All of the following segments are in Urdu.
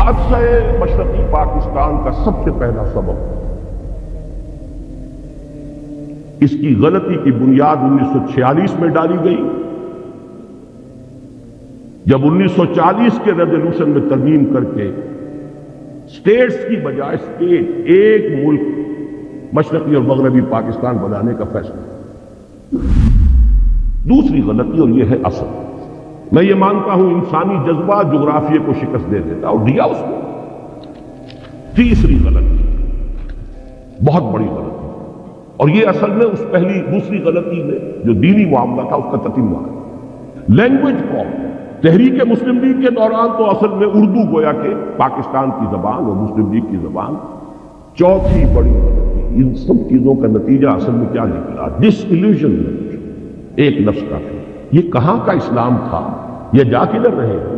حادثہ مشرقی پاکستان کا سب سے پہلا سبب اس کی غلطی کی بنیاد 1946 میں ڈالی گئی، جب 1940 کے ریزولوشن میں ترمیم کر کے اسٹیٹس کی بجائے اسٹیٹ ایک ملک مشرقی اور مغربی پاکستان بنانے کا فیصلہ۔ دوسری غلطی، اور یہ ہے اصل، میں یہ مانتا ہوں انسانی جذبہ جغرافیے کو شکست دے دیتا اور دیا اس کو۔ تیسری غلطی، بہت بڑی غلطی، اور یہ اصل میں اس دوسری غلطی میں جو دینی معاملہ تھا اس کا تتمہ ہے۔ Language problem. تحریک مسلم لیگ کے دوران تو اصل میں اردو گویا کہ پاکستان کی زبان اور مسلم لیگ کی زبان۔ چوتھی بڑی غلطی، ان سب چیزوں کا نتیجہ اصل میں کیا نکلا؟ ڈس ایلیوژنمنٹ ایک نفس کا تھا۔ یہ کہاں کا اسلام تھا؟ یہ جا کدھر رہے ہیں؟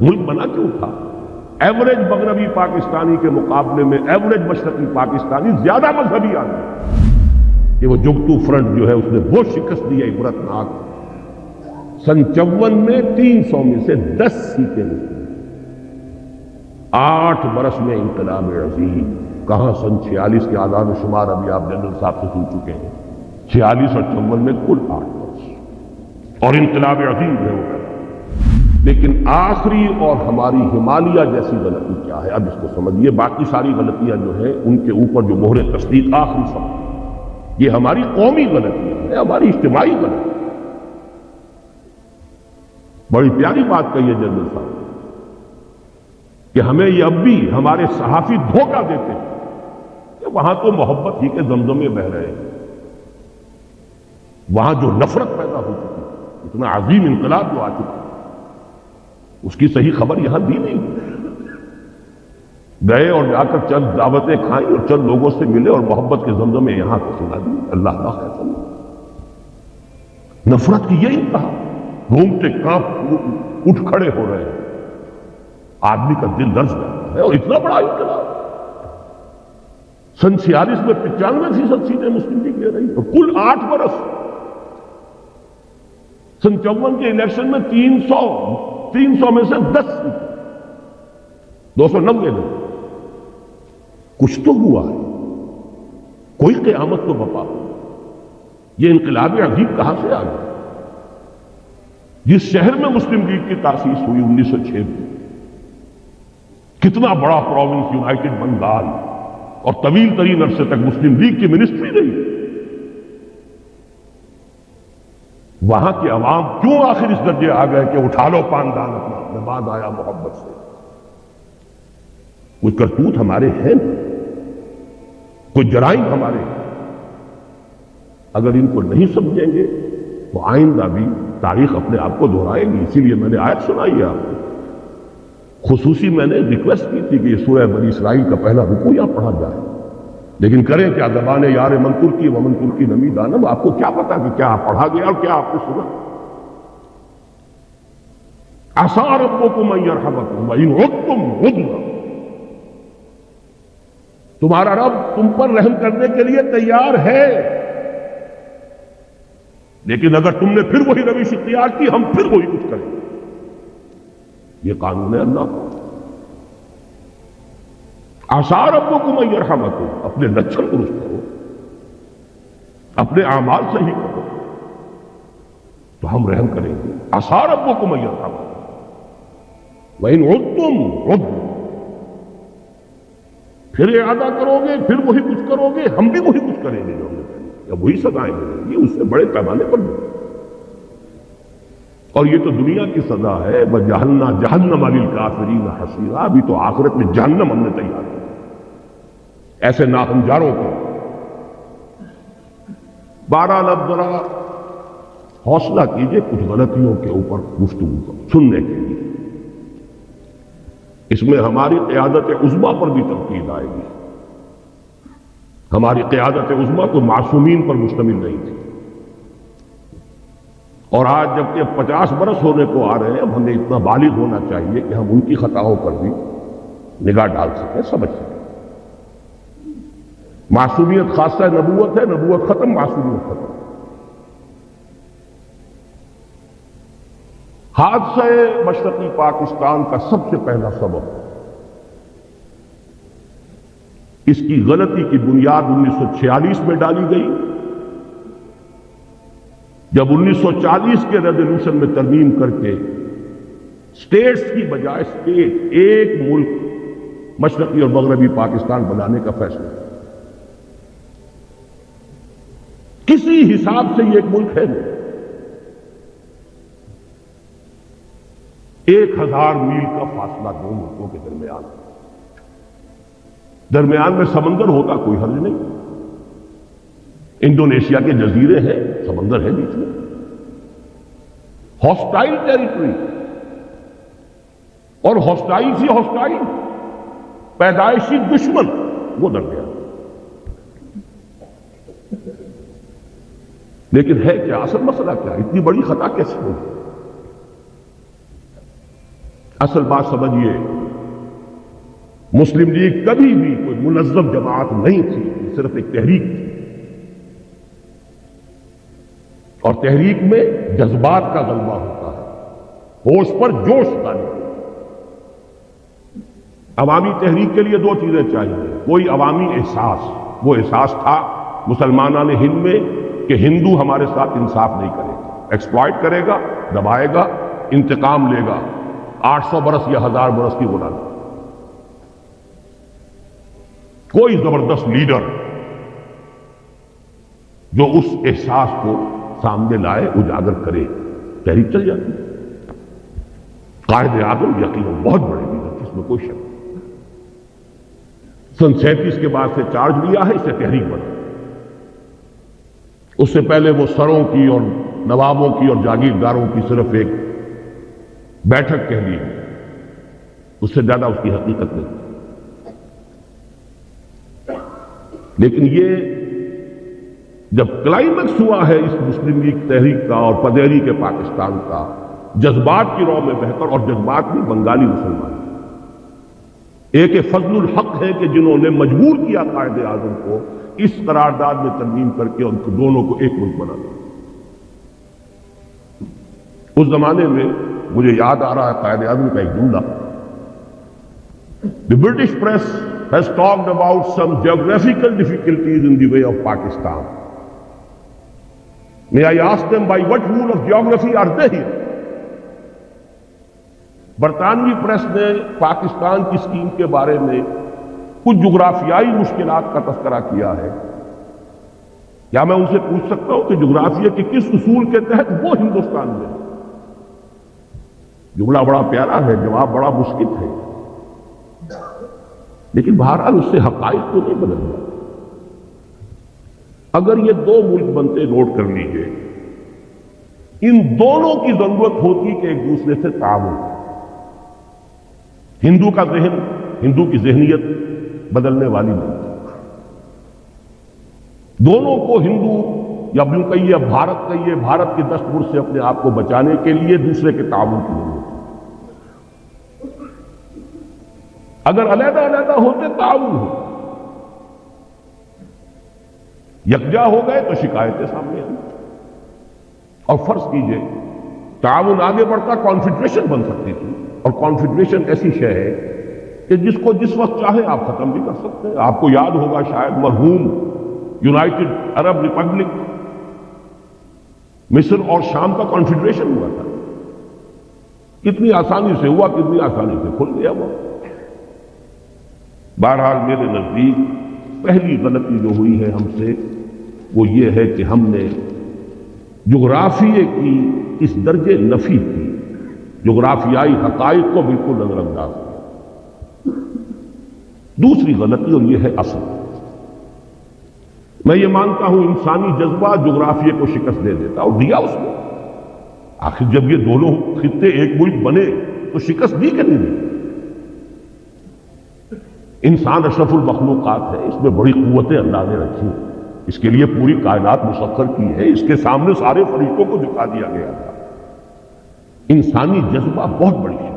ملک بنا کیوں تھا؟ ایوریج مغربی پاکستانی کے مقابلے میں ایوریج مشرقی پاکستانی زیادہ مذہبی آدمی، کہ وہ جگتو فرنٹ جو ہے اس نے وہ شکست دی ہے عبرتناک۔ سن 54 میں 300 میں سے 10 سیٹیں ملی۔ 8 برس میں انقلاب عظیم، کہاں سن 46 کے آزاد شمار ابھی آپ جنرل صاحب سے سن چکے ہیں، 46 اور 54 میں کل 8 برس، اور انقلاب عظیم ہے وہ۔ لیکن آخری اور ہماری ہمالیہ جیسی غلطی کیا ہے؟ اب اس کو سمجھیے۔ باقی ساری غلطیاں جو ہیں ان کے اوپر جو مہر تصدیق آخری سب، یہ ہماری قومی غلطی ہے، ہماری اجتماعی غلطی۔ بڑی پیاری بات کہی ہے جنرل صاحب کہ ہمیں یہ اب بھی ہمارے صحافی دھوکہ دیتے ہیں کہ وہاں تو محبت ہی کے زمزمے بہ رہے ہیں، وہاں جو نفرت پیدا ہو چکی، اتنا عظیم انقلاب جو آ چکا، اس کی صحیح خبر یہاں دی نہیں۔ گئے اور جا کر چند دعوتیں کھائیں اور چند لوگوں سے ملے اور محبت کے زمزمے یہاں کو سنا دی۔ اللہ کا خیر، نفرت کی یہ انتہا، گھومتے کانپ اٹھ کھڑے ہو رہے ہیں، آدمی کا دل درج جاتا ہے۔ اور اتنا بڑا انقلاب، سن 46 میں 95% سیٹیں مسلم لیگ لے رہی، اور کل 8 برس۔ سن 54 کے الیکشن میں 300 میں سے 10 سیٹیں، 290 میں۔ کچھ تو ہوا ہے، کوئی قیامت تو بپا ہو۔ یہ انقلاب عظیم کہاں سے آ گیا؟ جس شہر میں مسلم لیگ کی تاسیس ہوئی 1906 میں، کتنا بڑا پروونس یونائٹڈ بنگال، اور طویل ترین عرصے تک مسلم لیگ کی منسٹری رہی۔ وہاں کے عوام کیوں آخر اس درجے آ گئے کہ اٹھا لو پاندان اپنا، نماز آیا محبت سے؟ کوئی کرتوت ہمارے ہیں، کوئی جرائم ہمارے ہیں۔ اگر ان کو نہیں سمجھیں گے تو آئندہ بھی تاریخ اپنے آپ کو دہرائے گی۔ اسی لیے میں نے آیت سنائی ہے آپ کو، خصوصی میں نے ریکویسٹ کی تھی کہ یہ سورہ بنی اسرائیل کا پہلا رکوع یہاں پڑھا جائے، لیکن کریں کیا؟ زبان یار من ترکی و من ترکی نمی دانم۔ آپ کو کیا پتا کہ کیا پڑھا گیا اور کیا آپ نے سنا؟ عسیٰ ربکم ان یرحمکم وان عدتم عدنا، تمہارا رب تم پر رحم کرنے کے لیے تیار ہے، لیکن اگر تم نے پھر وہی روش اختیار کی، ہم پھر وہی کچھ کریں گے۔ یہ قانون ہے اللہ کا۔ عسیٰ ربکم ان یرحمکم، اپنے لچھن درست کرو، اپنے اعمال صحیح کرو تو ہم رحم کریں گے۔ عسیٰ ربکم ان یرحمکم وان عدتم عدنا، پھر اعادہ کرو گے، پھر وہی کچھ کرو گے، ہم بھی وہی کچھ کریں گے جو ہم نے کہا، یا وہی سزائیں ملیں گی، اس سے بڑے پیمانے پر بھی۔ اور یہ تو دنیا کی سزا ہے، وَجَعَلْنَا جَهَنَّمَ لِلْكَافِرِينَ حَصِيرًا۔ ابھی تو آخرت میں جہنم ہم نے تیار کی ایسے ناہنجاروں کو۔ بہرحال اب ذرا حوصلہ کیجئے کچھ غلطیوں کے اوپر گفتگو کو سننے کے لیے، اس میں ہماری قیادت عظمیٰ پر بھی تنقید آئے گی۔ ہماری قیادت عظمیٰ تو معصومین پر مشتمل نہیں تھی، اور آج جبکہ 50 برس ہونے کو آ رہے ہیں، اب ہمیں اتنا بالغ ہونا چاہیے کہ ہم ان کی خطاؤں پر بھی نگاہ ڈال سکیں، سمجھ سکیں۔ معصومیت خاصہ نبوت ہے، نبوت ختم، معصومیت ختم۔ حادثہ مشرقی پاکستان کا سب سے پہلا سبب اس کی غلطی کی بنیاد 1946 میں ڈالی گئی، جب 1940 کے ریزولوشن میں ترمیم کر کے اسٹیٹس کی بجائے اسٹیٹ ایک ملک مشرقی اور مغربی پاکستان بنانے کا فیصلہ۔ کسی حساب سے یہ ایک ملک ہے نہیں، 1000 میل کا فاصلہ دو ملکوں کے درمیان میں سمندر ہوتا کوئی حرج نہیں، انڈونیشیا کے جزیرے ہیں، سمندر ہے بیچ میں، ہاسٹائل ٹیریٹری، اور ہاسٹائل سے ہاسٹائل پیدائشی دشمن وہ درمیان۔ لیکن ہے کیا اصل مسئلہ؟ کیا اتنی بڑی خطا کیسے ہوگی؟ اصل بات سمجھیے، مسلم لیگ کبھی بھی کوئی منظم جماعت نہیں تھی، صرف ایک تحریک تھی، اور تحریک میں جذبات کا غلبہ ہوتا ہے، ہوش پر جوش کا نہیں۔ عوامی تحریک کے لیے دو چیزیں چاہیے، کوئی عوامی احساس، وہ احساس تھا مسلمانان ہند میں کہ ہندو ہمارے ساتھ انصاف نہیں کرے گا، ایکسپلائٹ کرے گا، دبائے گا، انتقام لے گا، 800 برس یا 1000 برس کی غلامی۔ کوئی زبردست لیڈر جو اس احساس کو سامنے لائے، اجاگر کرے، تحریک چل جاتی۔ قائد اعظم یقیناً بہت بڑے لیڈر تھے، اس میں کوئی شک نہیں۔ سن 37 کے بعد سے چارج لیا ہے، اسے تحریک بنا۔ اس سے پہلے وہ سروں کی اور نوابوں کی اور جاگیرداروں کی صرف ایک بیٹھک کہہ لی، اس سے زیادہ اس کی حقیقت نہیں۔ لیکن یہ جب کلائمیکس ہوا ہے اس مسلم لیگ تحریک کا اور پدیری کے پاکستان کا، جذبات کی رو میں بہتر، اور جذبات بھی بنگالی مسلمان، ایک فضل الحق ہے کہ جنہوں نے مجبور کیا قائد اعظم کو اس قرارداد میں ترمیم کر کے ان کو دونوں کو ایک ملک بنا دیا۔ اس زمانے میں مجھے یاد آ رہا ہے قائد اعظم کا ایک جملہ، The British press has talked about some geographical difficulties in the way of Pakistan. May I ask them by what rule of geography are they here? برطانوی پریس نے پاکستان کی اسکیم کے بارے میں کچھ جغرافیائی مشکلات کا تذکرہ کیا ہے۔ کیا میں ان سے پوچھ سکتا ہوں کہ جغرافیہ کے کس اصول کے تحت وہ ہندوستان میں؟ جملہ بڑا پیارا ہے، جواب بڑا مشکل ہے، لیکن بہرحال اس سے حقائق تو نہیں بدل گیا۔ اگر یہ دو ملک بنتے، نوٹ کر لیجئے، ان دونوں کی ضرورت ہوتی کہ ایک دوسرے سے تعاون۔ ہندو کا ذہن، ہندو کی ذہنیت بدلنے والی نہیں، دونوں کو ہندو یا یوں کہیے بھارت کہیے، بھارت کے دستور سے اپنے آپ کو بچانے کے لیے دوسرے کے تعاون کی ضرورت ہے۔ اگر علیحدہ علیحدہ ہوتے تعاون ہو، یکجا ہو گئے تو شکایتیں سامنے آئیں، اور فرض کیجئے تعاون آگے بڑھتا کانفیڈریشن بن سکتی تھی، اور کانفیڈریشن ایسی شے ہے کہ جس کو جس وقت چاہے آپ ختم بھی کر سکتے ہیں۔ آپ کو یاد ہوگا شاید مرحوم یونائٹڈ عرب ریپبلک مصر اور شام کا کانفیڈریشن ہوا تھا، کتنی آسانی سے ہوا، کتنی آسانی سے کھل گیا وہ۔ بہرحال میرے نزدیک پہلی غلطی جو ہوئی ہے ہم سے وہ یہ ہے کہ ہم نے جغرافیے کی اس درجے نفی کی، جغرافیائی حقائق کو بالکل نظر انداز کیا۔ دوسری غلطی، اور یہ ہے اصل، میں یہ مانتا ہوں انسانی جذبہ جغرافیے کو شکست دے دیتا، اور دیا اس نے۔ آخر جب یہ دونوں خطے ایک ملک بنے تو شکست دی کہ نہیں دی؟ انسان اشرف المخلوقات ہے، اس میں بڑی قوتیں اللہ نے رکھی، اس کے لیے پوری کائنات مسخر کی ہے، اس کے سامنے سارے فریقوں کو جھکا دیا گیا تھا۔ انسانی جذبہ بہت بڑی ہے،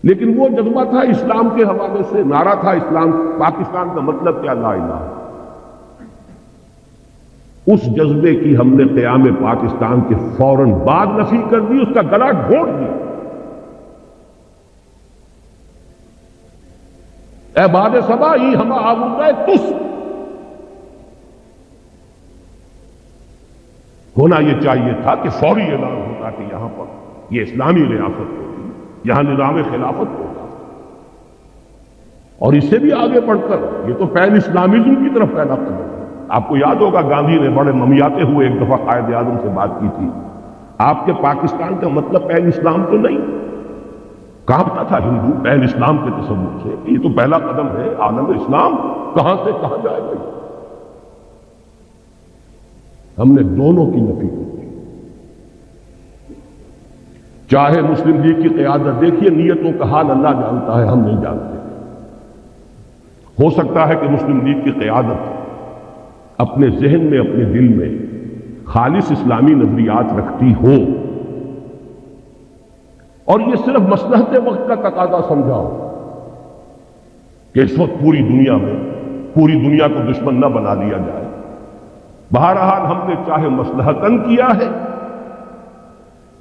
لیکن وہ جذبہ تھا اسلام کے حوالے سے، نعرہ تھا اسلام پاکستان کا مطلب کیا، لا الہ۔ اس جذبے کی ہم نے قیام پاکستان کے فوراً بعد نفی کر دی، اس کا گلا گھونٹ دیا۔ اے باد صبا ای ہم آبودہ تس، ہونا یہ چاہیے تھا کہ فوری اعلان ہوتا کہ یہاں پر یہ اسلامی ریاست ہوگی، یہاں نظام خلافت ہوگا، اور اس سے بھی آگے بڑھ کر یہ تو پین اسلامزم کی طرف پہلا قدم ہے۔ آپ کو یاد ہوگا گاندھی نے بڑے ممیاتے ہوئے ایک دفعہ قائد اعظم سے بات کی تھی، آپ کے پاکستان کا مطلب پین اسلام تو نہیں، کانپتا تھا ہندو پین اسلام کے تصور سے، یہ تو پہلا قدم ہے، عالم اسلام کہاں سے کہاں جائے گا۔ ہم نے دونوں کی نفی کی، چاہے مسلم لیگ کی قیادت، دیکھیے نیتوں کا حال اللہ جانتا ہے، ہم نہیں جانتے۔ ہو سکتا ہے کہ مسلم لیگ کی قیادت اپنے ذہن میں اپنے دل میں خالص اسلامی نظریات رکھتی ہو، اور یہ صرف مصلحت وقت کا تقاضا سمجھاؤ کہ اس وقت پوری دنیا کو دشمن نہ بنا دیا جائے۔ بہرحال ہم نے چاہے مصلحتاً کیا ہے،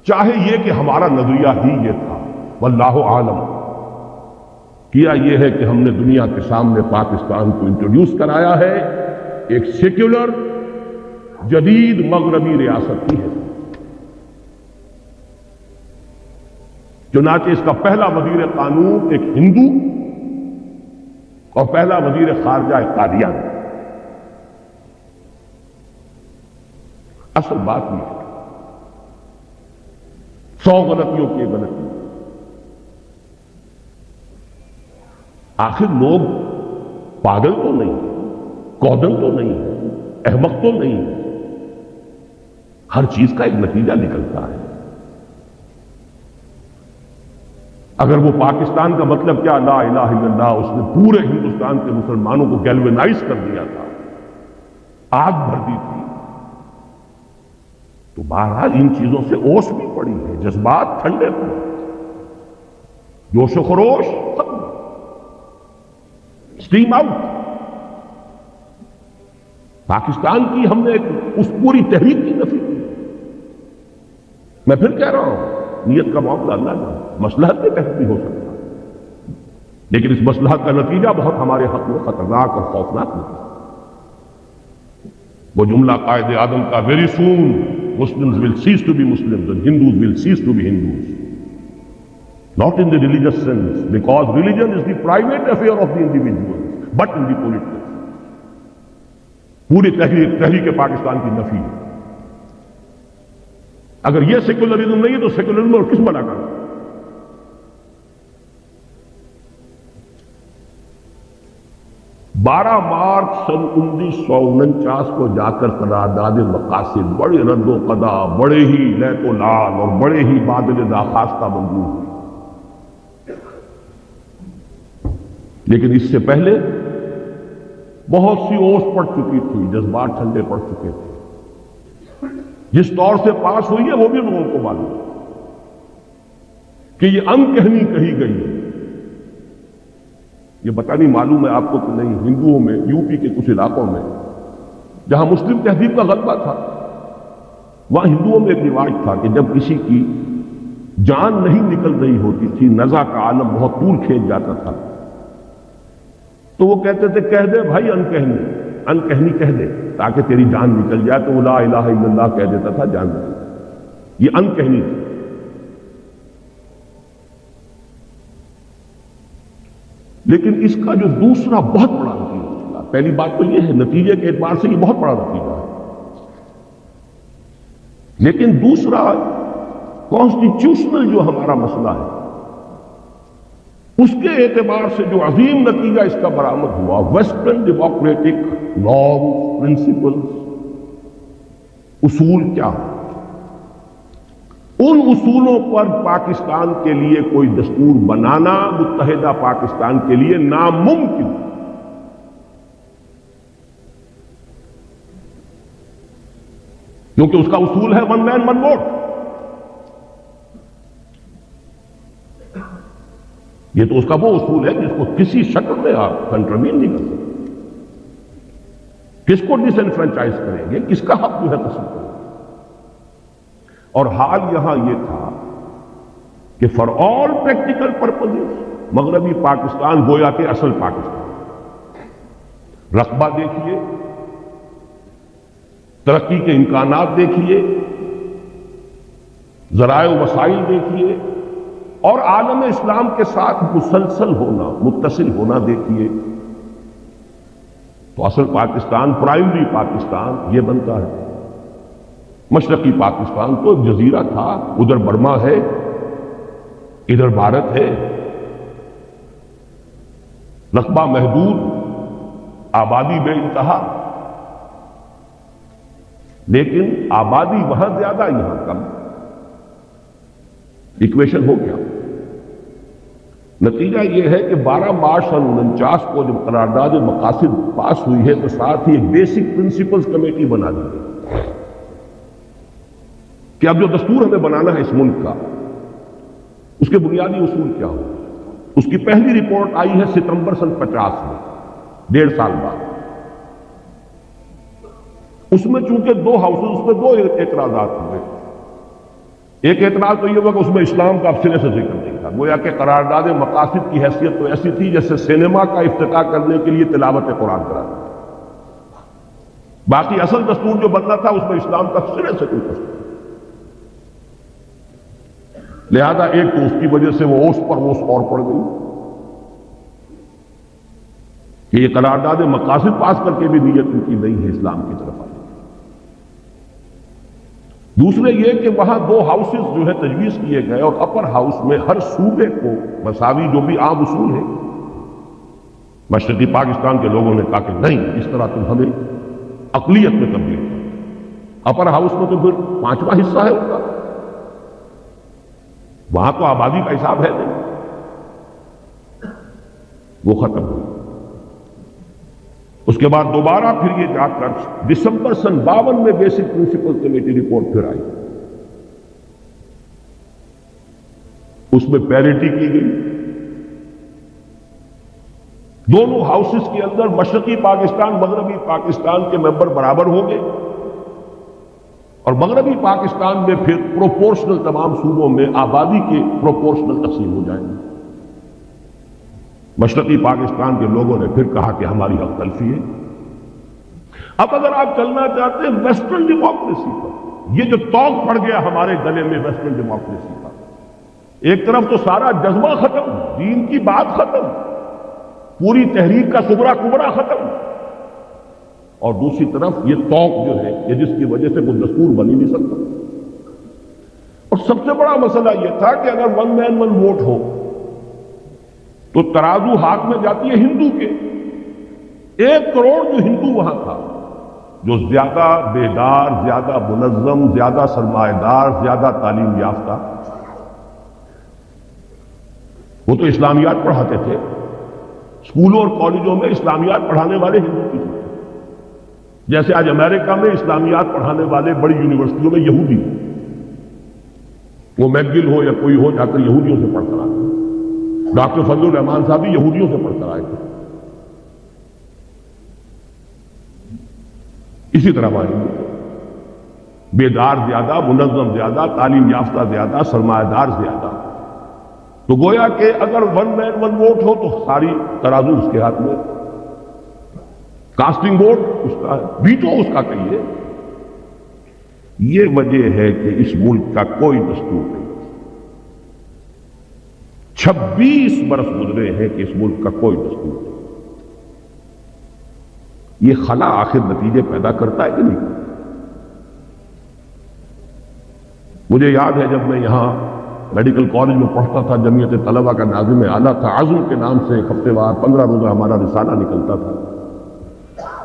چاہے یہ کہ ہمارا نظریہ ہی یہ تھا، واللہ عالم، کیا یہ ہے کہ ہم نے دنیا کے سامنے پاکستان کو انٹروڈیوس کرایا ہے ایک سیکولر جدید مغربی ریاست کی ہے۔ چنانچہ اس کا پہلا وزیر قانون ایک ہندو اور پہلا وزیر خارجہ ایک قادیانی۔ اصل بات یہ ہے، 100 غلطیوں کی غلطی، آخر لوگ پاگل تو نہیں ہے، کودن تو نہیں ہے، احمق تو نہیں ہے، ہر چیز کا ایک نتیجہ نکلتا ہے۔ اگر وہ پاکستان کا مطلب کیا لا الہ الا اللہ، اس نے پورے ہندوستان کے مسلمانوں کو گیلوینائز کر دیا تھا، آگ بھر دی تھی، تو بہرحال ان چیزوں سے اوس بھی پڑی ہے، جذبات ٹھنڈے پڑے، جوش و خروش ختم، اسٹیم آؤٹ۔ پاکستان کی ہم نے اس پوری تحریک کی نفی کی۔ میں پھر کہہ رہا ہوں، نیت کا معاملہ اللہ جانے، مصلحت کے تحت بھی ہو سکتا ہے، لیکن اس مصلحت کا نتیجہ بہت ہمارے حق میں خطرناک اور خوفناک نتیجہ۔ وہ جملہ قائد اعظم کا very soon Muslims will cease to be Muslims and Hindus will cease to be Hindus. Not in the religious sense, because religion is the private affair of the individual, but in the political. پوری تحریک پاکستان کی نفی ہے۔ اگر یہ سیکولرزم نہیں ہے تو سیکولرزم اور کس بنا کر؟ 12 مارچ سن 1949 کو جا کر قرارداد مقاصد بڑے رد و قدا، بڑے ہی لیت و لال اور بڑے ہی بادل داخواستہ منظور ہوئی، لیکن اس سے پہلے بہت سی اوس پڑ چکی تھی، جذبات ٹھنڈے پڑ چکے تھے۔ جس طور سے پاس ہوئی ہے وہ بھی لوگوں کو معلوم کہ یہ انکہنی کہی گئی ہے۔ یہ پتہ نہیں معلوم ہے آپ کو کہ نہیں، ہندوؤں میں یو پی کے کچھ علاقوں میں جہاں مسلم تہذیب کا غلبہ تھا، وہاں ہندوؤں میں ایک رواج تھا کہ جب کسی کی جان نہیں نکل رہی ہوتی تھی، نزع کا عالم بہت دور کھینچ جاتا تھا، تو وہ کہتے تھے کہہ دے بھائی انکہنی کہہ دے تاکہ تیری جان نکل جائے، تو وہ لا الہ الا اللہ کہہ دیتا تھا، جان نکل۔ یہ انکہنی تھی۔ لیکن اس کا جو دوسرا بہت بڑا نتیجہ نکلا، پہلی بات تو یہ ہے نتیجے کے اعتبار سے یہ بہت بڑا نتیجہ ہے، لیکن دوسرا کانسٹیٹیوشنل جو ہمارا مسئلہ ہے اس کے اعتبار سے جو عظیم نتیجہ اس کا برآمد ہوا، ویسٹرن ڈیموکریٹک نارمز، پرنسپلز، اصول کیا ہیں؟ ان اصولوں پر پاکستان کے لیے کوئی دستور بنانا متحدہ پاکستان کے لیے ناممکن، کیونکہ اس کا اصول ہے ون مین ون ووٹ۔ یہ تو اس کا وہ اصول ہے جس کو کسی شکل میں آپ کنٹرمین نہیں کر سکتے۔ کس کو ڈس انفرینچائز کریں گے، کس کا حق جو ہے قسم کریں گے؟ اور حال یہاں یہ تھا کہ فار آل پریکٹیکل پرپزز مغربی پاکستان گویا کہ اصل پاکستان، رقبہ دیکھیے، ترقی کے امکانات دیکھیے، ذرائع و وسائل دیکھیے، اور عالم اسلام کے ساتھ مسلسل ہونا، متصل ہونا دیکھیے، تو اصل پاکستان، پرائمری پاکستان یہ بنتا ہے۔ مشرقی پاکستان تو ایک جزیرہ تھا، ادھر برما ہے، ادھر بھارت ہے، رقبہ محدود، آبادی بے انتہا، لیکن آبادی وہاں زیادہ یہاں کم، ایکویشن ہو گیا۔ نتیجہ یہ ہے کہ 12 مارچ سن 49 کو جب قرارداد مقاصد پاس ہوئی ہے تو ساتھ ہی ایک بیسک پرنسپلز کمیٹی بنا دی گئی کہ اب جو دستور ہمیں بنانا ہے اس ملک کا، اس کے بنیادی اصول کیا ہو۔ اس کی پہلی رپورٹ آئی ہے ستمبر سن 50 میں، 1.5 سال بعد۔ اس میں چونکہ 2 ہاؤسز، اس میں 2 اعتراضات ہوئے۔ ایک اعتراض تو یہ ہوا کہ اس میں اسلام کا اب سرے سے ذکر نہیں تھا، گویا کہ قرارداد مقاصد کی حیثیت تو ایسی تھی جیسے سینما کا افتتاح کرنے کے لیے تلاوت قرآن کرا دیا، باقی اصل دستور جو بننا تھا اس میں اسلام کا سرے سے کوئی قصور، لہذا ایک تو اس کی وجہ سے وہ اوس پر اوس اور پڑ گئی کہ یہ قرارداد مقاصد پاس کر کے بھی نیت ان کی نہیں ہے اسلام کی طرف آنے۔ دوسرے یہ کہ وہاں 2 ہاؤسز جو ہے تجویز کیے گئے، اور اپر ہاؤس میں ہر صوبے کو مساوی، جو بھی عام اصول ہے، مشرقی پاکستان کے لوگوں نے کہا کہ نہیں، اس طرح تم ہمیں اقلیت میں تبدیل کرو۔ اپر ہاؤس میں تو پھر 5واں حصہ ہے ان کا، وہاں تو آبادی کا حساب ہے نہیں، وہ ختم ہوئی۔ اس کے بعد دوبارہ پھر یہ جا کر دسمبر سن 52 میں بیسک پرنسپل کمیٹی رپورٹ پھر آئی، اس میں پیریٹی کی گئی، دونوں ہاؤسز کے اندر مشرقی پاکستان مغربی پاکستان کے ممبر برابر ہوں گے، اور مغربی پاکستان میں پھر پروپورشنل تمام صوبوں میں آبادی کے پروپورشنل تقسیم ہو جائیں گے۔ مشرقی پاکستان کے لوگوں نے پھر کہا کہ ہماری حق تلفی ہے۔ اب اگر آپ چلنا چاہتے ہیں ویسٹرن ڈیموکریسی پر، یہ جو توق پڑ گیا ہمارے گلے میں ویسٹرن ڈیموکریسی کا، ایک طرف تو سارا جذبہ ختم، دین کی بات ختم، پوری تحریک کا صغرا کبرا ختم، اور دوسری طرف یہ توق جو ہے کہ جس کی وجہ سے کوئی دستور بن ہی نہیں سکتا۔ اور سب سے بڑا مسئلہ یہ تھا کہ اگر 1 مین 1 ووٹ ہو تو ترازو ہاتھ میں جاتی ہے ہندو کے، 1 کروڑ جو ہندو وہاں تھا، جو زیادہ بیدار، زیادہ منظم، زیادہ سرمایہ دار، زیادہ تعلیم یافتہ، وہ تو اسلامیات پڑھاتے تھے، اسکولوں اور کالجوں میں اسلامیات پڑھانے والے ہندو کی تھے، جیسے آج امریکہ میں اسلامیات پڑھانے والے بڑی یونیورسٹیوں میں یہودی، وہ میکگل ہو یا کوئی ہو، جا کر یہودیوں سے پڑھ کر آتے۔ ڈاکٹر فضل الرحمان صاحب بھی یہودیوں سے پڑھ کر آئے تھے۔ اسی طرح بیدار زیادہ، منظم زیادہ، تعلیم یافتہ زیادہ، سرمایہ دار زیادہ، تو گویا کہ اگر 1 مین 1 ووٹ ہو تو ساری ترازو اس کے ہاتھ میں، کاسٹنگ ووٹ اس کا، ویٹو اس کا کہیے۔ یہ وجہ ہے کہ اس ملک کا کوئی دستور نہیں، 26 برس گزرے ہیں کہ اس ملک کا کوئی دستور نہیں۔ یہ خلا آخر نتیجے پیدا کرتا ہے کہ نہیں؟ مجھے یاد ہے جب میں یہاں میڈیکل کالج میں پڑھتا تھا، جمعیت طلبہ کا ناظم اعلیٰ تھا، عزم کے نام سے ایک ہفتے وار 15 روزہ ہمارا رسالہ نکلتا تھا،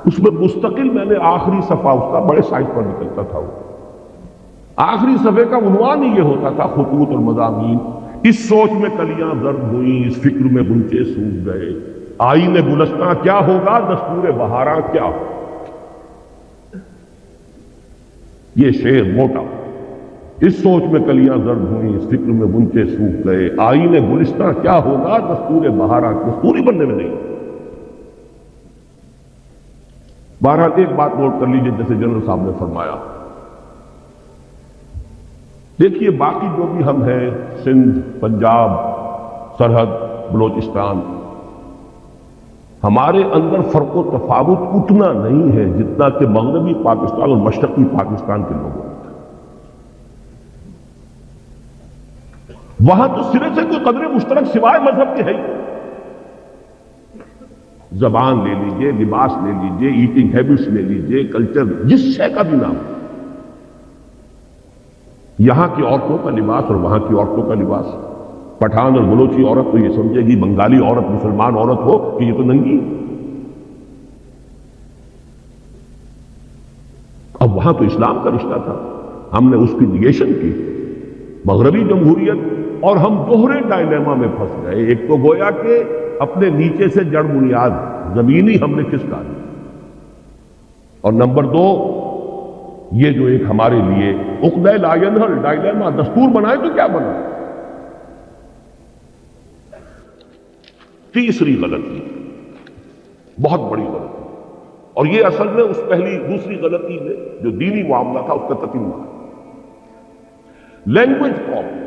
اس میں مستقل میں نے آخری صفحہ اس کا بڑے سائز پر نکلتا تھا، وہ آخری صفحے کا عنوان ہی یہ ہوتا تھا، خطوط اور مضامین، اس سوچ میں کلیاں زرد ہوئیں، اس فکر میں بنچے سوکھ گئے، آئین گلستاں کیا ہوگا، دستور بہاراں کیا ہوگا۔ یہ شعر موٹا، اس سوچ میں کلیاں زرد ہوئیں، اس فکر میں بنچے سوکھ گئے، آئین گلستاں کیا ہوگا، دستور بہاراں، دستور ہی بننے میں نہیں۔ بہرحال ایک بات نوٹ کر لیجئے، جیسے جنرل صاحب نے فرمایا، دیکھیے باقی جو بھی ہم ہیں، سندھ، پنجاب، سرحد، بلوچستان، ہمارے اندر فرق و تفاوت اتنا نہیں ہے جتنا کہ مغربی پاکستان اور مشرقی پاکستان کے لوگوں میں تھا۔ وہاں تو سرے سے کوئی قدر مشترک سوائے مذہب کے ہے ہی۔ زبان لے لیجئے، لباس لے لیجئے، ایٹنگ ہیبٹس لے لیجئے، کلچر، جس شے کا بھی نام، یہاں کی عورتوں کا لباس اور وہاں کی عورتوں کا لباس، پٹھان اور بلوچی عورت تو یہ سمجھے گی بنگالی عورت مسلمان عورت ہو کہ یہ تو ننگی۔ اب وہاں تو اسلام کا رشتہ تھا، ہم نے اس کی نگیشن کی، مغربی جمہوریت، اور ہم دوہرے ڈائلیما میں پھنس گئے۔ ایک تو گویا کہ اپنے نیچے سے جڑ بنیاد زمینی ہم نے کھسکا دی، اور نمبر دو یہ جو ایک ہمارے لیے عقدہ لا ینحل ڈائلیما دستور بنائے تو کیا بنا۔ تیسری غلطی، بہت بڑی غلطی، اور یہ اصل میں اس دوسری غلطی میں جو دینی معاملہ تھا اس کا تتمہ ہے، لینگویج پرابلم۔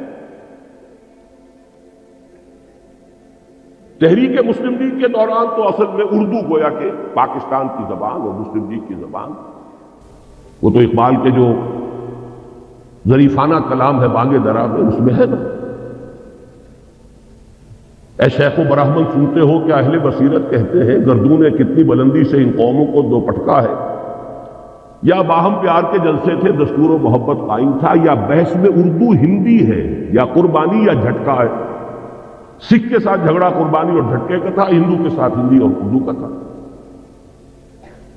تحریک مسلم لیگ کے دوران تو اصل میں اردو گویا کہ پاکستان کی زبان اور مسلم لیگ کی زبان، وہ تو اقبال کے جو ظریفانہ کلام ہے بانگ درا میں، اس میں ہے نا، اے شیخ و برہمن سنتے ہو کیا اہل بصیرت کہتے ہیں، گردوں نے کتنی بلندی سے ان قوموں کو دو پٹکا ہے، یا باہم پیار کے جلسے تھے دستور و محبت قائم تھا، یا بحث میں اردو ہندی ہے، یا قربانی یا جھٹکا ہے۔ سکھ کے ساتھ جھگڑا قربانی اور جھٹکے کا تھا، ہندو کے ساتھ ہندی اور اردو کا تھا۔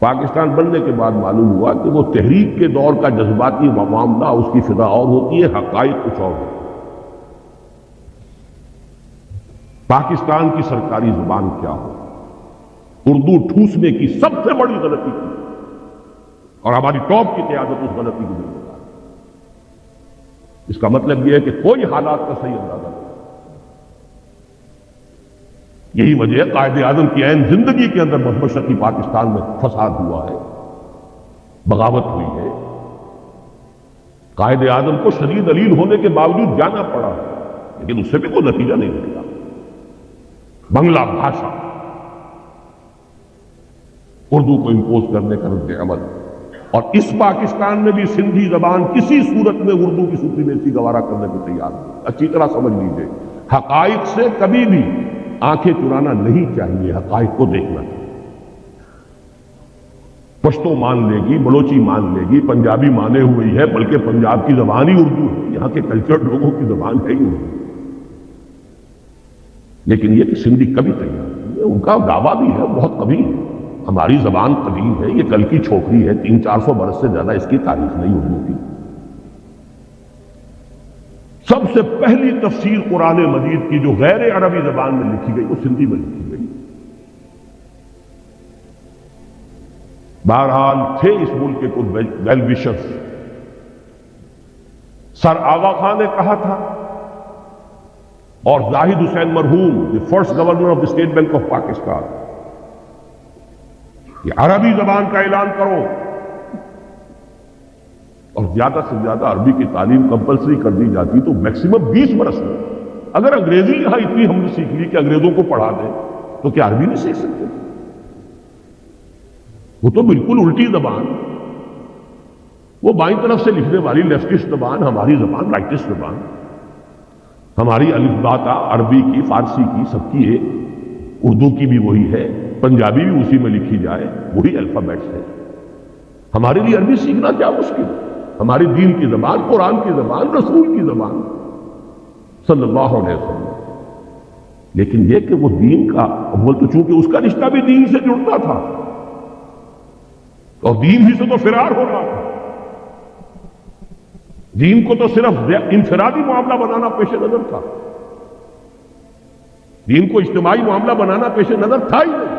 پاکستان بننے کے بعد معلوم ہوا کہ وہ تحریک کے دور کا جذباتی معاملہ، اس کی فضا اور ہوتی ہے، حقائق کچھ اور ہوتی ہے۔ پاکستان کی سرکاری زبان کیا ہو، اردو ٹھوسنے کی سب سے بڑی غلطی کی، اور ہماری ٹاپ کی قیادت اس غلطی کی ذمہ دار ہے۔ اس کا مطلب یہ ہے کہ کوئی حالات کا صحیح اندازہ نہیں۔ یہی وجہ ہے قائد اعظم کی عین زندگی کے اندر مشرقی پاکستان میں فساد ہوا ہے، بغاوت ہوئی ہے، قائد اعظم کو شدید علیل ہونے کے باوجود جانا پڑا، لیکن اس سے بھی کوئی نتیجہ نہیں نکلا۔ بنگلہ بھاشا، اردو کو امپوز کرنے کا رد عمل، اور اس پاکستان میں بھی سندھی زبان کسی صورت میں اردو کی سپریمیسی گوارا کرنے کو تیار نہیں۔ اچھی طرح سمجھ لیجئے، حقائق سے کبھی بھی آنکھیں چرانا نہیں چاہیے، حقائق کو دیکھنا چاہیے۔ پشتو مان لے گی، بلوچی مان لے گی، پنجابی مانے ہوئی ہے، بلکہ پنجاب کی زبان ہی اردو ہے، یہاں کے کلچرڈ لوگوں کی زبان ہے ہی اردو، لیکن یہ کہ سندھی کبھی تیار نہیں ہے۔ ان کا دعویٰ بھی ہے بہت قوی ہے، ہماری زبان قدیم ہے، یہ کل کی چھوکری ہے، 300-400 برس سے زیادہ اس کی تاریخ نہیں اردو کی۔ سب سے پہلی تفسیر قرآن مجید کی جو غیر عربی زبان میں لکھی گئی وہ سندھی میں لکھی گئی۔ بہرحال تھے اس ملک کے کچھ ویل وشرز، سر آغا خان نے کہا تھا، اور زاہد حسین مرحوم the first governor of the state bank of Pakistan, کہ عربی زبان کا اعلان کرو، اور زیادہ سے زیادہ عربی کی تعلیم کمپلسری کر دی جاتی تو میکسیمم 20 برس میں، اگر انگریزی یہاں اتنی ہم نے سیکھ لی کہ انگریزوں کو پڑھا دیں تو کیا عربی نہیں سیکھ سکتے؟ وہ تو بالکل الٹی زبان، وہ بائیں طرف سے لکھنے والی لیفٹسٹ زبان، ہماری زبان رائٹسٹ زبان، ہماری الف با تا عربی کی، فارسی کی، سب کی ہے، اردو کی بھی وہی ہے، پنجابی بھی اسی میں لکھی جائے، وہی الفابیٹس ہے۔ ہمارے لیے عربی سیکھنا کیا مشکل ہے؟ ہماری دین کی زبان، قرآن کی زبان، رسول کی زبان صلی اللہ علیہ وسلم۔ لیکن یہ کہ وہ دین کا اول تو چونکہ اس کا رشتہ بھی دین سے جڑتا تھا، اور دین ہی سے تو فرار ہو رہا تھا، دین کو تو صرف انفرادی معاملہ بنانا پیش نظر تھا، دین کو اجتماعی معاملہ بنانا پیش نظر تھا ہی نہیں،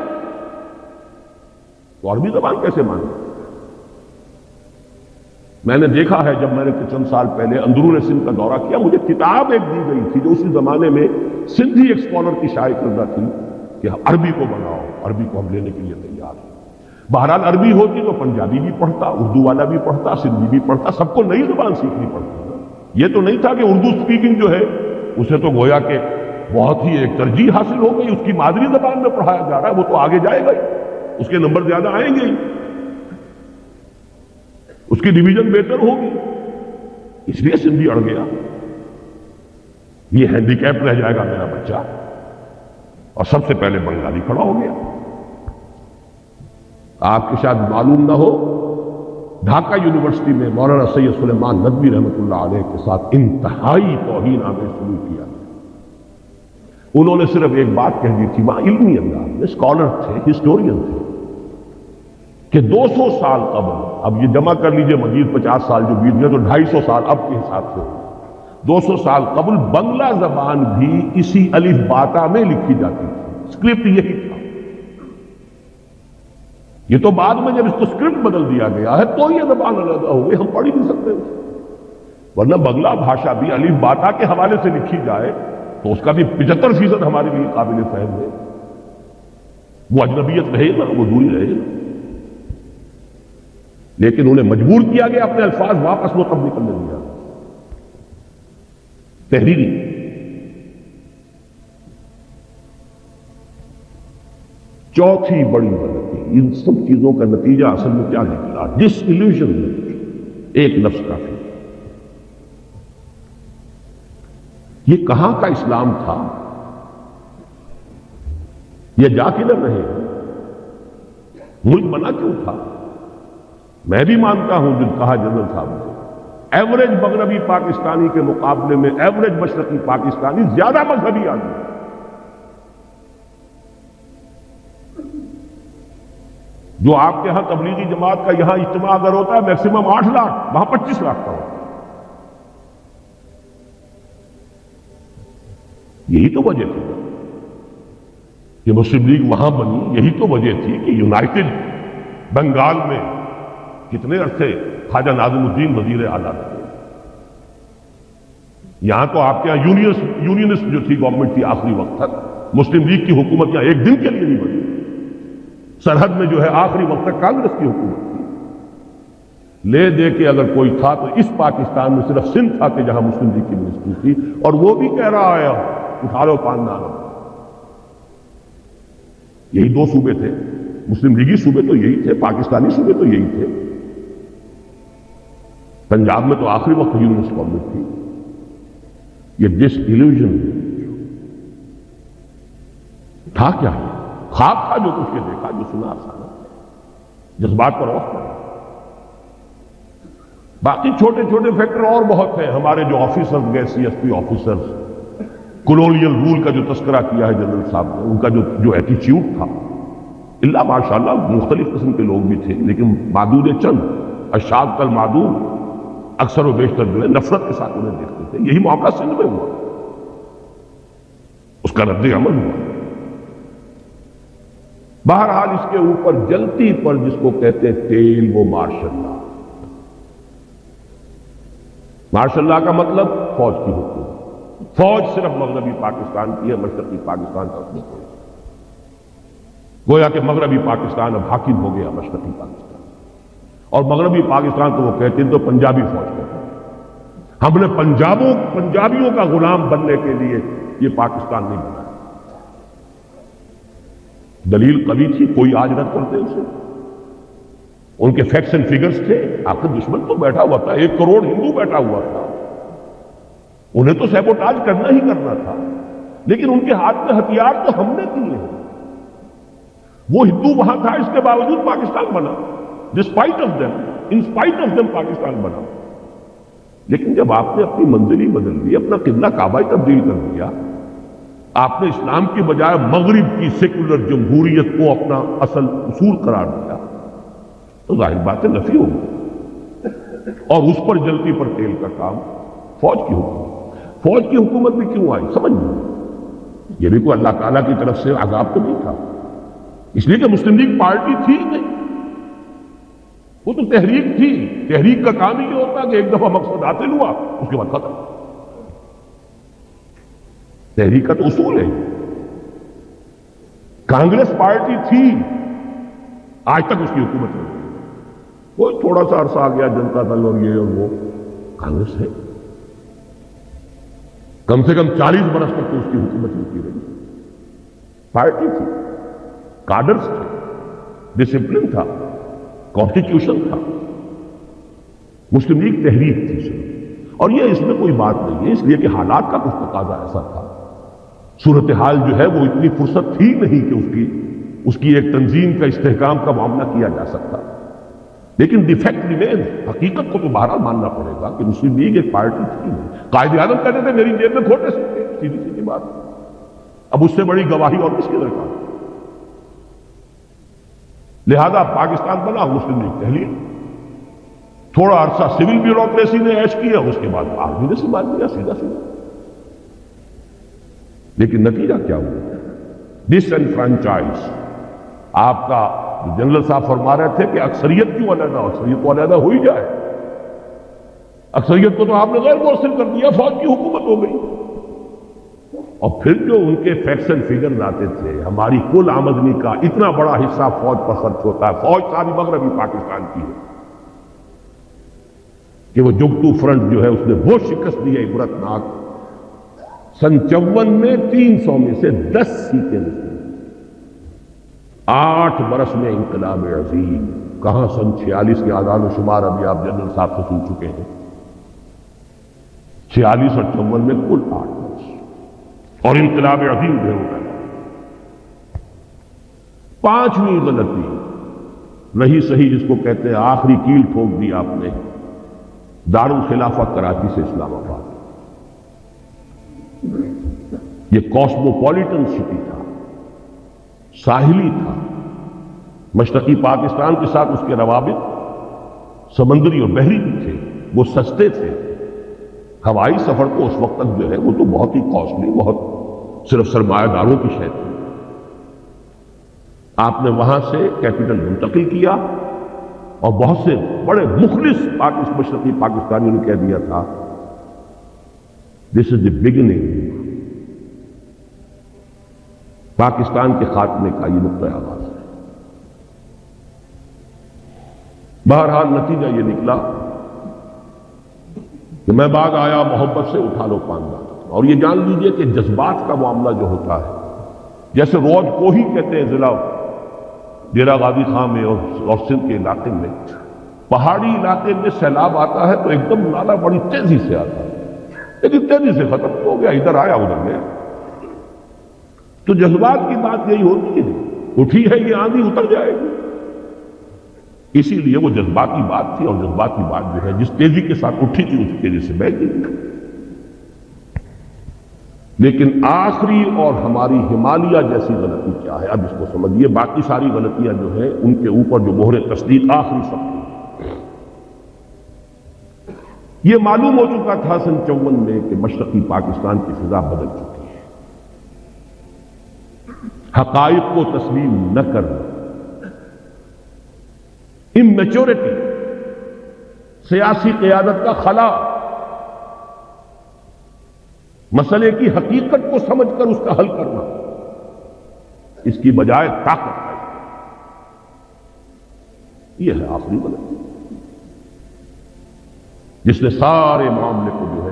تو عربی زبان کیسے مانے؟ میں نے دیکھا ہے جب میں نے چند سال پہلے اندرون سندھ کا دورہ کیا، مجھے کتاب ایک دی گئی تھی جو اسی زمانے میں سندھی ایک اسکالر کی شائع کردہ تھی کہ عربی کو بناؤ، عربی کو ہم لینے کے لیے تیار ہیں۔ بہرحال عربی ہوتی تو پنجابی بھی پڑھتا، اردو والا بھی پڑھتا، سندھی بھی پڑھتا، سب کو نئی زبان سیکھنی پڑتی۔ یہ تو نہیں تھا کہ اردو سپیکنگ جو ہے اسے تو گویا کہ بہت ہی ایک ترجیح حاصل ہو گئی، اس کی مادری زبان میں پڑھایا جا رہا ہے، وہ تو آگے جائے گا ہی، اس کے نمبر زیادہ آئیں گے ہی، اس کی ڈویژن بہتر ہوگی، اس لیے سندھی اڑ گیا، یہ ہینڈی کیپ رہ جائے گا میرا بچہ، اور سب سے پہلے بنگالی کھڑا ہو گیا۔ آپ کے شاید معلوم نہ ہو، ڈھاکہ یونیورسٹی میں مولانا سید سلیمان ندوی رحمۃ اللہ علیہ کے ساتھ انتہائی توہین آمیز سلوک کیا، انہوں نے صرف ایک بات کہہ دی تھی، وہاں علمی انداز میں، اسکالر تھے، ہسٹورین تھے، کہ 200 سال قبل، اب یہ جمع کر لیجئے مزید 50 سال جو بیت گئے تو 250 سال اب کے حساب سے، 200 سال قبل بنگلہ زبان بھی اسی الف باتا میں لکھی جاتی تھی، اسکرپٹ یہی تھا۔ یہ تو بعد میں جب اس کو اسکرپٹ بدل دیا گیا ہے تو یہ زبان علیحدہ ہو گئی، ہم پڑھ ہی نہیں سکتے اسے، ورنہ بنگلہ بھاشا بھی الف باتا کے حوالے سے لکھی جائے تو اس کا بھی 75% ہمارے لیے قابل فہم ہے، وہ اجنبیت رہے نا، وہ دوری رہے نا، لیکن انہیں مجبور کیا گیا اپنے الفاظ واپس منتخب کرنے دیا، تحریری۔ چوتھی بڑی غلطی، ان سب چیزوں کا نتیجہ اصل میں کیا نکلا؟ ڈس ایلیوژن میں ایک لفظ کافی، یہ کہاں کا اسلام تھا؟ یہ جا کدھر رہے؟ ملک بنا کیوں تھا؟ میں بھی مانتا ہوں جو کہا جنرل صاحب نے، ایوریج مغربی پاکستانی کے مقابلے میں ایوریج مشرقی پاکستانی زیادہ مذہبی آدمی، جو آپ کے ہاں تبلیغی جماعت کا یہاں اجتماع اگر ہوتا ہے میکسیمم 8 لاکھ، وہاں 25 لاکھ کا ہوتا ہے۔ یہی تو وجہ تھی کہ مسلم لیگ وہاں بنی، یہی تو وجہ تھی کہ یونائٹڈ بنگال میں کتنے عرصے خواجہ ناظم الدین وزیر اعلیٰ تھے، یہاں تو آپ کے یہاں یونینسٹ جو تھی گورنمنٹ تھی آخری وقت تک، مسلم لیگ کی حکومت یہاں ایک دن کے لیے نہیں بنی، سرحد میں جو ہے آخری وقت تک کانگریس کی حکومت تھی، لے دے کے اگر کوئی تھا تو اس پاکستان میں صرف سندھ تھا کہ جہاں مسلم لیگ کی منسٹری تھی، اور وہ بھی کہہ رہا ہے اٹھا لو پاندان، یہی 2 صوبے تھے، مسلم لیگی صوبے تو یہی تھے، پاکستانی صوبے تو یہی تھے، پنجاب میں تو آخری وقت یونینسٹ گورنمنٹ تھی۔ یہ ڈس ایلیوژن تھا، کیا ہے؟ خواب تھا جو کچھ یہ دیکھا، جو سنا آسانا، جذبات پر وقت پڑا۔ باقی چھوٹے چھوٹے فیکٹر اور بہت ہیں، ہمارے جو آفیسرز گئے، C S P officers, colonial rule کا جو تذکرہ کیا ہے جنرل صاحب نے، ان کا جو ایٹیچیوڈ تھا، اللہ ماشاءاللہ مختلف قسم کے لوگ بھی تھے، لیکن معدود چند اشاعت المعدود اکثر و بیشتر جو ہے نفرت کے ساتھ انہیں دیکھتے تھے۔ یہی موقع سندھ میں ہوا، اس کا رد عمل ہوا۔ بہرحال اس کے اوپر جلتی پر جس کو کہتے ہیں تیل، وہ مارشل لا۔ مارشل لا کا مطلب فوج کی حکومت، فوج صرف مغربی پاکستان کی ہے، مشرقی پاکستان کا نہیں ہے، گویا کہ مغربی پاکستان اب حاکم ہو گیا مشرقی پاکستان، اور مغربی پاکستان کو وہ کہتے ہیں تو پنجابی فوج کہتے ہیں۔ ہم نے پنجابیوں کا غلام بننے کے لیے یہ پاکستان نہیں بنا۔ دلیل قوی تھی، کوئی آج رد کرتے اسے، ان کے فیکٹس اینڈ فگرز تھے، آخر دشمن تو بیٹھا ہوا تھا، 1 کروڑ ہندو بیٹھا ہوا تھا، انہیں تو سیبوٹاج کرنا ہی کرنا تھا، لیکن ان کے ہاتھ میں ہتھیار تو ہم نے دیے ہیں۔ وہ ہندو وہاں تھا، اس کے باوجود پاکستان بنا، despite of them, in spite of them Pakistan بنا۔ لیکن جب آپ نے اپنی منزل بدل دی، اپنا قبلہ کعبہ تبدیل کر دیا، آپ نے اسلام کی بجائے مغرب کی سیکولر جمہوریت کو اپنا اصل اصول قرار دیا، تو ظاہر بات ہے نفی ہو گئی، اور اس پر جلتی پر تیل کا کام فوج کی حکومت۔ فوج کی حکومت بھی کیوں آئی سمجھ نہیں، یہ بھی کوئی اللہ تعالیٰ کی طرف سے عذاب تو نہیں تھا، اس لیے کہ مسلم لیگ پارٹی تھی نہیں، وہ تو تحریک تھی۔ تحریک کا کام ہی یہ ہوتا کہ ایک دفعہ مقصد حاصل ہوا اس کے بعد ختم۔ تحریک کا تو اصول ہے۔ کانگریس پارٹی تھی، آج تک اس کی حکومت نہیں، کوئی تھوڑا سا عرصہ آ گیا جنتا دل اور یہ اور وہ، کانگریس ہے۔ کم سے کم 40 برس تک تو اس کی حکومت ہوتی رہی. پارٹی تھی، کادرز تھے، ڈسپلن تھا، کانسٹیٹیوشن تھا، مسلم لیگ تحریک تھی صرف. اور یہ اس میں کوئی بات نہیں ہے، اس لیے کہ حالات کا کچھ تقاضا ایسا تھا. صورتحال جو ہے وہ اتنی فرصت تھی نہیں کہ اس کی ایک تنظیم کا استحکام کا معاملہ کیا جا سکتا. لیکن ڈیفیکٹ ریمین، حقیقت کو تو بہرحال ماننا پڑے گا کہ مسلم لیگ ایک پارٹی تھی. قائد اعظم کہتے تھے میری جیب میں کھوٹے سکے، سیدھی سیدھی بات. اب اس سے بڑی گواہی اور کس کی درکار. لہذا پاکستان بنا، مسلم لیگ تحلیل، تھوڑا عرصہ سول بیوروکریسی نے عیش کیا، اس کے بعد آرمی نے سنبھال لیا سیدھا سیدھا. لیکن نتیجہ کیا ہوا؟ ڈس انفرانچائز. آپ کا جنرل صاحب فرما رہے تھے کہ اکثریت کیوں علیحدہ ہو؟ اکثریت کو علیحدہ ہو ہی جائے. اکثریت کو تو آپ نے غیر مؤثر کر دیا، فوج کی حکومت ہو گئی. اور پھر جو ان کے فیکٹس اینڈ فگر آتے تھے، ہماری کل آمدنی کا اتنا بڑا حصہ فوج پر خرچ ہوتا ہے، فوج ساری مغربی پاکستان کی ہے، کہ وہ جگتو فرنٹ جو ہے اس نے وہ شکست دی ہے عبرتناک. سن 54 میں 300 میں سے 10 سیٹیں نکلی. 8 برس میں انقلاب عظیم. کہاں سن 46 کے اعداد و شمار ابھی آپ جنرل صاحب سے سن چکے ہیں. 46 اور 54 میں کل 8 برس اور انقلاب عظیم جو ہے وہ پیدا. 5ویں غلطی رہی صحیح، جس کو کہتے ہیں آخری کیل ٹھوک دی آپ نے، دارالخلافہ کراچی سے اسلام آباد. یہ کاسموپولیٹن سٹی تھا، ساحلی تھا، مشرقی پاکستان کے ساتھ اس کے روابط سمندری اور بحری بھی تھے، وہ سستے تھے. ہوائی سفر کو اس وقت تک جو ہے وہ تو بہت ہی کاسٹلی، بہت صرف سرمایہ داروں کی شے تھی. آپ نے وہاں سے کیپٹل منتقل کیا اور بہت سے بڑے مخلص مشرقی پاکستانیوں نے کہہ دیا تھا دس از دی بگننگ، پاکستان کے خاتمے کا یہ نقطۂ آغاز ہے. بہرحال نتیجہ یہ نکلا کہ میں بعد آیا محبت سے اٹھا لو پاندان. اور یہ جان لیجئے کہ جذبات کا معاملہ جو ہوتا ہے، جیسے روز کو ہی کہتے ہیں ضلع ڈیرہ غازی خان میں اور سندھ کے علاقے میں، پہاڑی علاقے میں سیلاب آتا ہے تو ایک دم نالا بڑی تیزی سے آتا ہے، لیکن تیزی سے ختم ہو گیا، ادھر آیا ادھر گیا. تو جذبات کی بات یہی ہوتی ہے، اٹھی ہے یہ آندھی اتر جائے گی. اسی لیے وہ جذباتی بات تھی، اور جذباتی بات جو ہے جس تیزی کے ساتھ اٹھی تھی اس تیزی سے بہہ گئی. لیکن آخری اور ہماری ہمالیہ جیسی غلطی کیا ہے؟ اب اس کو سمجھیے. باقی ساری غلطیاں جو ہیں ان کے اوپر جو مہر تصدیق آخری سب یہ معلوم ہو چکا تھا سن 54 میں کہ مشرقی پاکستان کی فضا بدل چکی ہے. حقائق کو تسلیم نہ کرنا، اممیچورٹی، سیاسی قیادت کا خلا، مسئلے کی حقیقت کو سمجھ کر اس کا حل کرنا، اس کی بجائے طاقت ہے. یہ ہے آخری غلطی جس نے سارے معاملے کو جو ہے